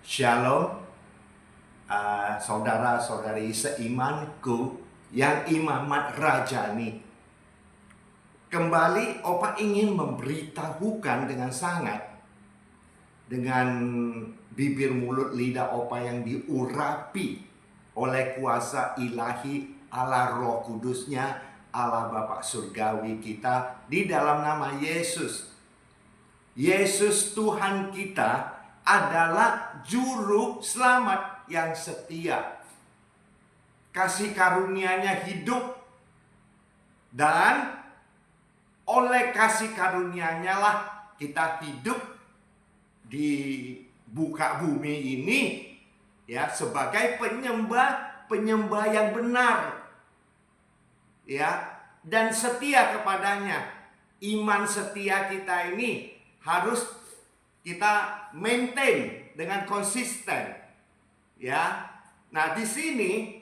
Shalom, saudara-saudari seimanku yang imamat rajani. Kembali Opa ingin memberitahukan dengan sangat, dengan bibir mulut lidah Opa yang diurapi oleh kuasa ilahi Allah Roh Kudusnya, Allah Bapa Surgawi kita di dalam nama Yesus. Yesus Tuhan kita adalah juru selamat yang setia. Kasih karunia-Nya hidup, dan oleh kasih karunia-Nya lah kita hidup di muka bumi ini, ya, sebagai penyembah yang benar, ya, dan setia kepadanya. Iman setia kita ini harus kita maintain dengan konsisten, ya. Nah, di sini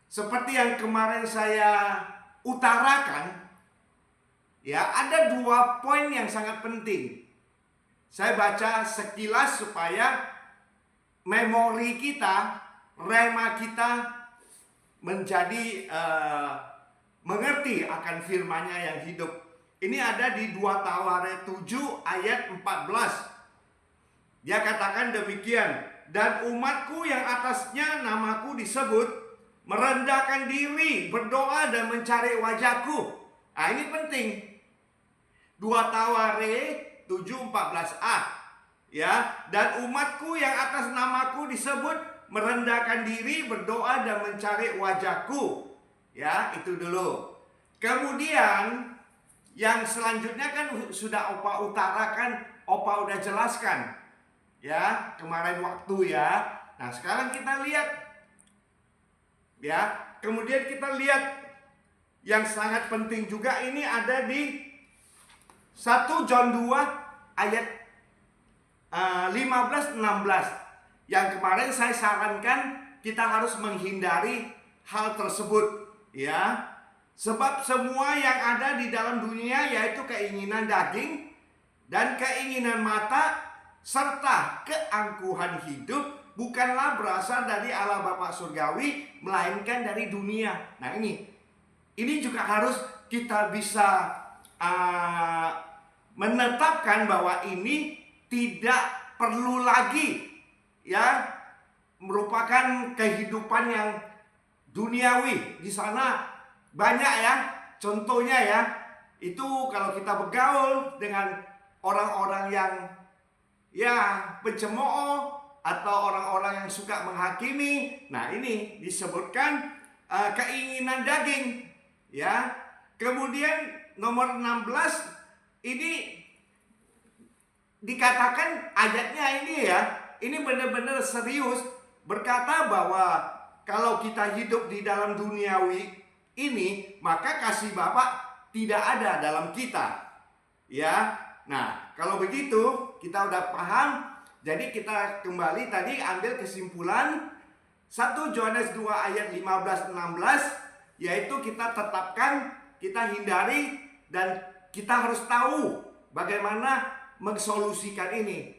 seperti yang kemarin saya utarakan, ya, ada 2 poin yang sangat penting. Saya baca sekilas supaya memori kita, rema kita menjadi mengerti akan firman-Nya yang hidup. Ini ada di 2 Tawaret 7 ayat 14. Dia katakan demikian, dan umatku yang atasnya namaku disebut merendahkan diri, berdoa dan mencari wajahku. Nah, ini penting. 2 Tawaret 7:14a, ya, dan umatku yang atas namaku disebut merendahkan diri, berdoa dan mencari wajahku. Ya, itu dulu. Kemudian yang selanjutnya kan sudah Opa utarakan, Opa udah jelaskan, ya, kemarin waktu, ya. Nah, sekarang kita lihat, ya. Kemudian kita lihat yang sangat penting juga, ini ada di 1 John 2 ayat 15-16. Yang kemarin saya sarankan kita harus menghindari hal tersebut, ya. Sebab semua yang ada di dalam dunia, yaitu keinginan daging dan keinginan mata serta keangkuhan hidup, bukanlah berasal dari Allah Bapa Surgawi, melainkan dari dunia. Nah, ini juga harus kita bisa menetapkan bahwa ini tidak perlu lagi, ya, merupakan kehidupan yang duniawi. Di sana banyak, ya, contohnya, ya, itu kalau kita bergaul dengan orang-orang yang, ya, pencemooh atau orang-orang yang suka menghakimi. Nah, ini disebutkan keinginan daging, ya. Kemudian nomor 16 ini dikatakan ayatnya ini, ya, ini benar-benar serius, berkata bahwa kalau kita hidup di dalam duniawi ini, maka kasih Bapa tidak ada dalam kita, ya. Nah, kalau begitu kita udah paham. Jadi kita kembali tadi ambil kesimpulan 1 Yohanes 2 ayat 15-16, yaitu kita tetapkan, kita hindari, dan kita harus tahu bagaimana mensolusikan ini.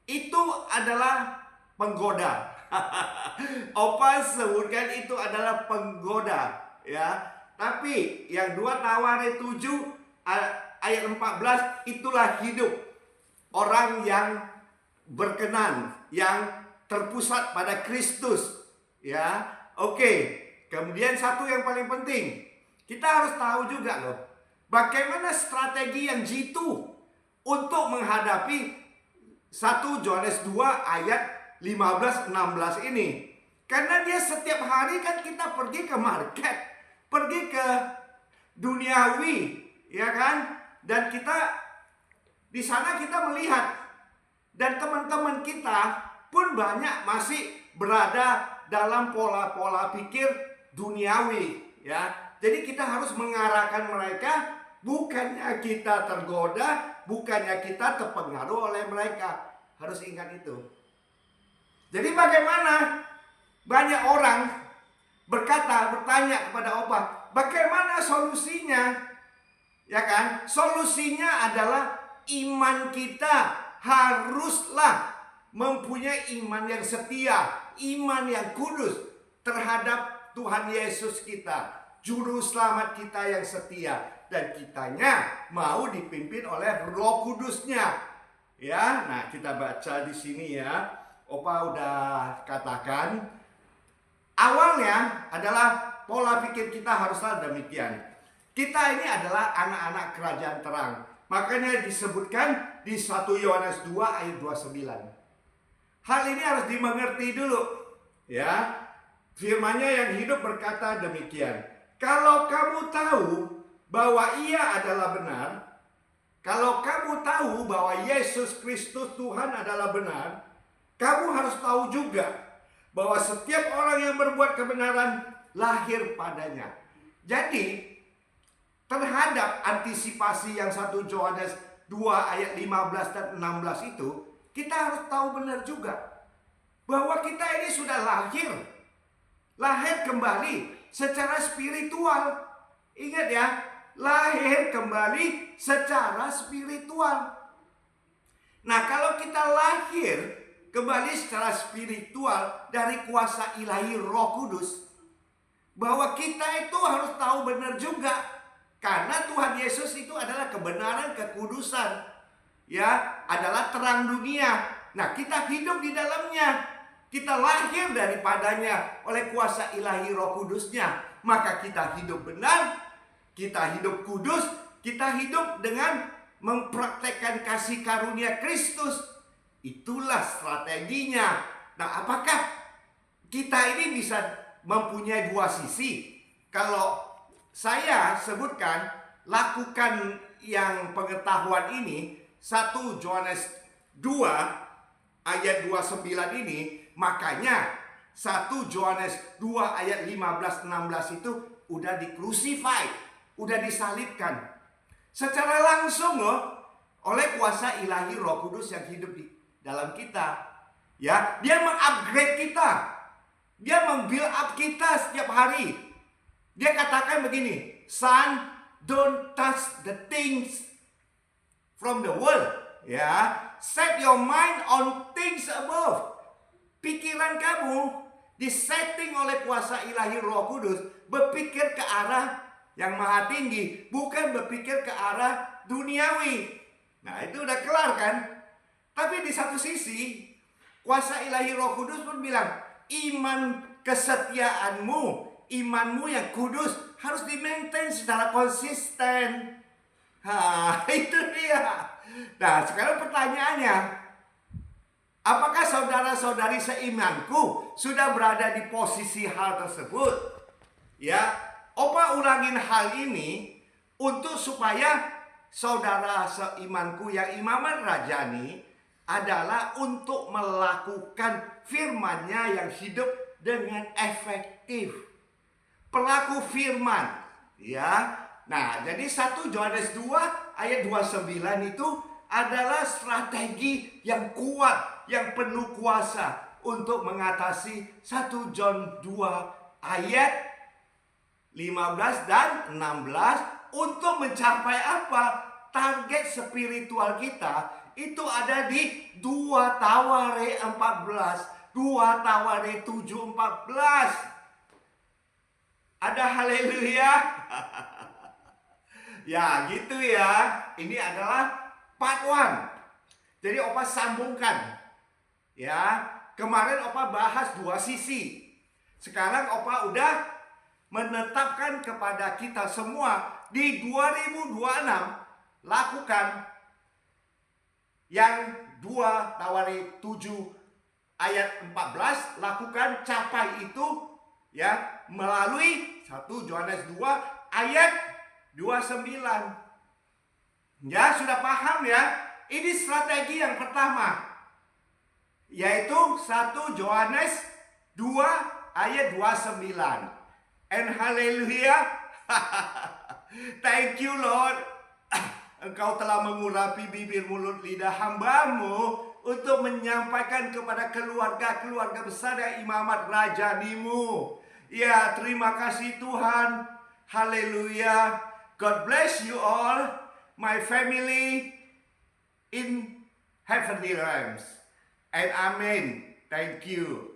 Itu adalah penggoda. Opa sebutkan itu adalah penggoda, ya. Tapi yang 2 Tawaret 7 ayat 14, itulah hidup orang yang berkenan, yang terpusat pada Kristus, ya. Oke. Kemudian satu yang paling penting, kita harus tahu juga loh, bagaimana strategi yang jitu untuk menghadapi 1 Yohanes 2 ayat 15-16 ini. Karena dia setiap hari kan kita pergi ke market, pergi ke duniawi, ya kan? Dan kita di sana kita melihat, dan teman-teman kita pun banyak masih berada dalam pola-pola pikir duniawi, ya. Jadi kita harus mengarahkan mereka, bukannya kita tergoda, bukannya kita terpengaruh oleh mereka. Harus ingat itu. Jadi bagaimana? Banyak orang bertanya kepada Opa, bagaimana solusinya? Ya kan? Solusinya adalah iman kita haruslah mempunyai iman yang setia, iman yang kudus terhadap Tuhan Yesus kita, Juru Selamat kita yang setia, dan kitanya mau dipimpin oleh Roh Kudusnya. Ya, nah kita baca di sini ya. Opa udah katakan, awalnya adalah pola pikir kita haruslah demikian. Kita ini adalah anak-anak kerajaan terang. Makanya disebutkan di 1 Yohanes 2 ayat 29. Hal ini harus dimengerti dulu, ya. Firman-Nya yang hidup berkata demikian. Kalau kamu tahu bahwa Ia adalah benar, kalau kamu tahu bahwa Yesus Kristus Tuhan adalah benar, kamu harus tahu juga bahwa setiap orang yang berbuat kebenaran lahir padanya. Jadi, terhadap antisipasi yang 1 Yohanes 2 ayat 15 dan 16 itu, kita harus tahu benar juga bahwa kita ini sudah lahir kembali secara spiritual. Ingat ya, lahir kembali secara spiritual. Nah, kalau kita lahir kembali secara spiritual dari kuasa ilahi Roh Kudus, bahwa kita itu harus tahu benar juga, karena Tuhan Yesus itu adalah kebenaran, kekudusan, ya, adalah terang dunia. Nah, kita hidup di dalamnya. Kita lahir daripadanya oleh kuasa ilahi Roh Kudusnya. Maka kita hidup benar, kita hidup kudus, kita hidup dengan mempraktekkan kasih karunia Kristus. Itulah strateginya. Nah, apakah kita ini bisa mempunyai dua sisi? Kalau saya sebutkan, lakukan yang pengetahuan ini, 1 Yohanes 2 ayat 29 ini, makanya 1 Yohanes 2 ayat 15-16 itu udah dikrusified, udah disalibkan secara langsung loh oleh kuasa ilahi Roh Kudus yang hidup di dalam kita. Ya, dia mengupgrade kita. Dia membuild up kita setiap hari. Dia katakan begini, "Son, don't touch the things from the world." Ya, set your mind on things above. Pikiran kamu disetting oleh kuasa ilahi Roh Kudus, berpikir ke arah yang maha tinggi, bukan berpikir ke arah duniawi. Nah, itu udah kelar kan? Tapi di satu sisi, kuasa ilahi Roh Kudus pun bilang, iman kesetiaanmu, imanmu yang kudus harus di-maintain secara konsisten. Itu dia. Nah, sekarang pertanyaannya, apakah saudara-saudari seimanku sudah berada di posisi hal tersebut? Ya, Opa ulangin hal ini untuk supaya saudara seimanku yang imaman rajani adalah untuk melakukan firman-Nya yang hidup dengan efektif. Pelaku firman, ya. Nah, jadi 1 Yohanes 2 ayat 29 itu adalah strategi yang kuat, yang penuh kuasa untuk mengatasi 1 John 2 ayat 15 dan 16 untuk mencapai apa? Target spiritual kita itu ada di 2 Taware 14, 2 Taware 7:14. Ada haleluya. Ya gitu ya. Ini adalah part 1. Jadi Opa sambungkan. Ya, kemarin Opa bahas 2 sisi. Sekarang Opa udah menetapkan kepada kita semua di 2026 lakukan yang 2 Taware 7 ayat 14, lakukan, capai itu ya melalui 1 Yohanes 2 ayat 29. Ya, sudah paham ya? Ini strategi yang pertama, yaitu 1 Yohanes 2 ayat 29. And haleluya. Thank you Lord. Engkau telah mengurapi bibir mulut lidah hamba-Mu untuk menyampaikan kepada keluarga-keluarga besar yang imamat rajanimu. Ya, terima kasih Tuhan. Haleluya. God bless you all, my family in heavenly realms. and amen. Thank you.